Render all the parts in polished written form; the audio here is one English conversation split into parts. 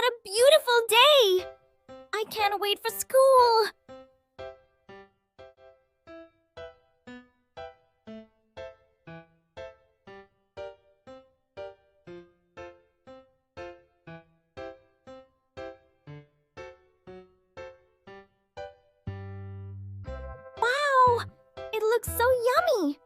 What a beautiful day! I can't wait for school! Wow! It looks so yummy!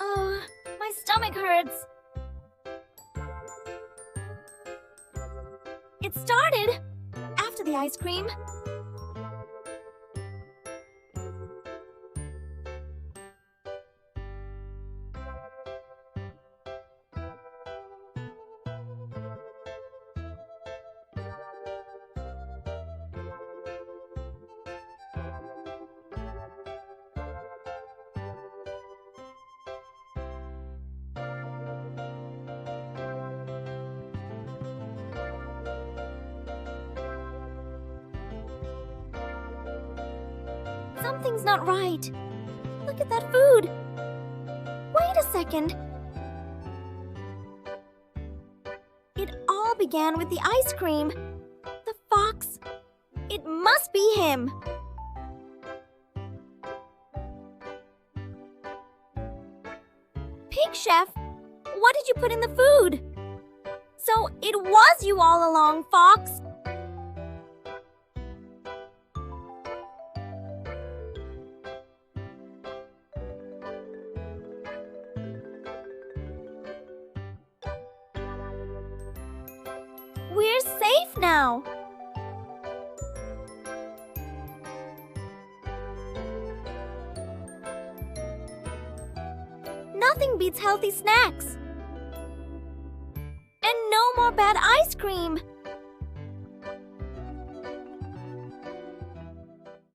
Oh, my stomach hurts. It started after the ice cream. Something's not right. Look at that food. Wait a second. It all began with the ice cream. The fox. It must be him. Pig Chef, what did you put in the food? So it was you all along, Fox. We're safe now. Nothing beats healthy snacks. And no more bad ice cream.